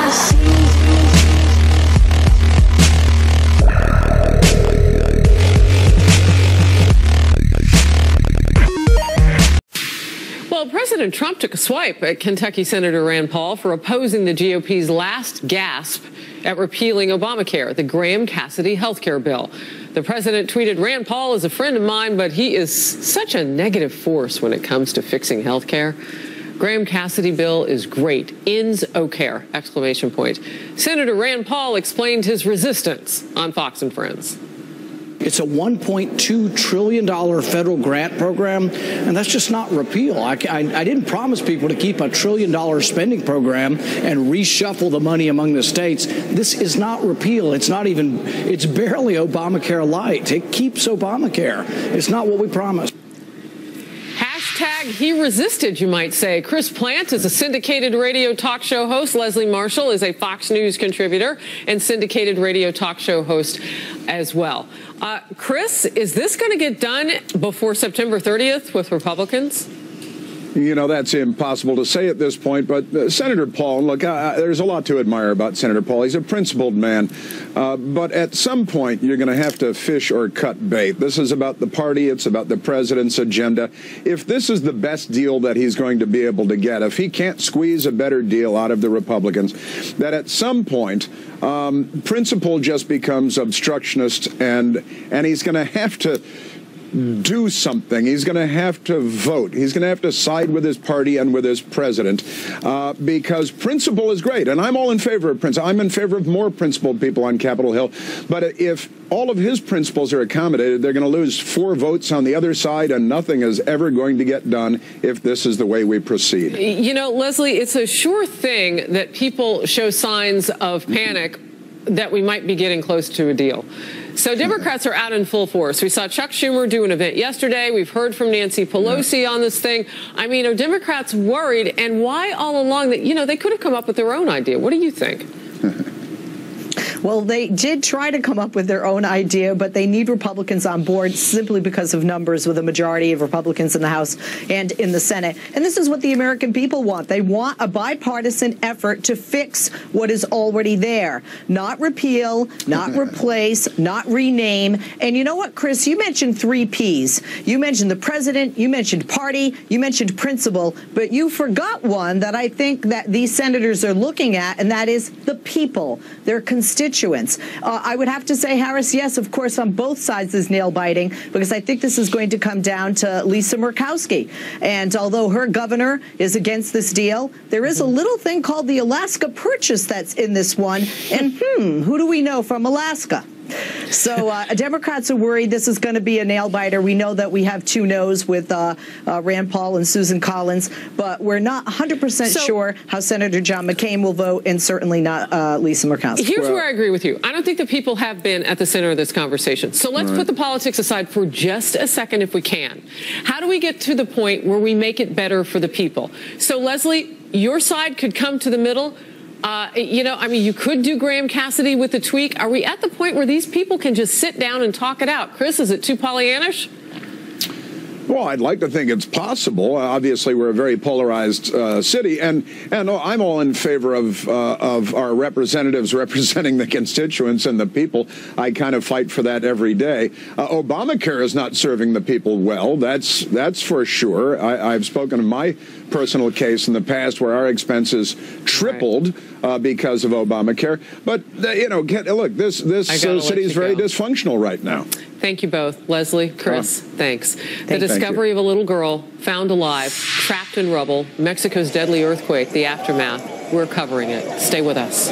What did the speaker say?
Well, President Trump took a swipe at Kentucky Senator Rand Paul for opposing the GOP's last gasp at repealing Obamacare, the Graham Cassidy health care bill. The president tweeted, "Rand Paul is a friend of mine, but he is such a negative force when it comes to fixing health care. Graham Cassidy bill is great. Ends O'Care!" Exclamation point. Senator Rand Paul explained his resistance on Fox and Friends. It's a $1.2 trillion federal grant program, and that's just not repeal. I didn't promise people to keep a $1 trillion spending program and reshuffle the money among the states. This is not repeal. It's barely Obamacare light. It keeps Obamacare. It's not what we promised. Hashtag he resisted, you might say. Chris Plant is a syndicated radio talk show host. Leslie Marshall is a Fox News contributor and syndicated radio talk show host as well. Chris, is this going to get done before September 30th with Republicans? You know, that's impossible to say at this point, but Senator Paul, look, there's a lot to admire about Senator Paul. He's a principled man, but at some point you're going to have to fish or cut bait. This is about the party. It's about the president's agenda. If this is the best deal that he's going to be able to get, if he can't squeeze a better deal out of the Republicans, that at some point principle just becomes obstructionist, and he's going to have to do something. He's going to have to vote. He's going to have to side with his party and with his president because principle is great. And I'm all in favor of principle. I'm in favor of more principled people on Capitol Hill. But if all of his principles are accommodated, they're going to lose 4 votes on the other side, and nothing is ever going to get done if this is the way we proceed. You know, Leslie, it's a sure thing that people show signs of panic that we might be getting close to a deal. So Democrats are out in full force. We saw Chuck Schumer do an event yesterday. We've heard from Nancy Pelosi on this thing. I mean, are Democrats worried? And why all along that, you know, they could have come up with their own idea. What do you think? Well, they did try to come up with their own idea, but they need Republicans on board simply because of numbers, with a majority of Republicans in the House and in the Senate. And this is what the American people want. They want a bipartisan effort to fix what is already there. Not repeal, not replace, not rename. And you know what, Chris? You mentioned 3 Ps. You mentioned the president, you mentioned party, you mentioned principle, but you forgot one that I think that these senators are looking at, and that is the people, their constituents. I would have to say, Harris, yes, of course, on both sides is nail-biting, because I think this is going to come down to Lisa Murkowski. And although her governor is against this deal, there is a little thing called the Alaska Purchase that's in this one. And who do we know from Alaska? So Democrats are worried this is going to be a nail-biter. We know that we have 2 no's with Rand Paul and Susan Collins, but we're not 100% sure how Senator John McCain will vote, and certainly not Lisa Murkowski. Here's where I agree with you. I don't think the people have been at the center of this conversation. So let's put the politics aside for just a second if we can. How do we get to the point where we make it better for the people? So, Leslie, your side could come to the middle. You know, I mean, you could do Graham Cassidy with the tweak. Are we at the point where these people can just sit down and talk it out? Chris, is it too Pollyannish? Well, I'd like to think it's possible. Obviously, we're a very polarized city, and I'm all in favor of our representatives representing the constituents and the people. I kind of fight for that every day. Obamacare is not serving the people well. That's for sure. I've spoken of my personal case in the past where our expenses tripled because of Obamacare. But you know, look, this city is very dysfunctional right now. Thank you both. Leslie, Chris, thanks. The discovery of a little girl found alive, trapped in rubble, Mexico's deadly earthquake, the aftermath. We're covering it. Stay with us.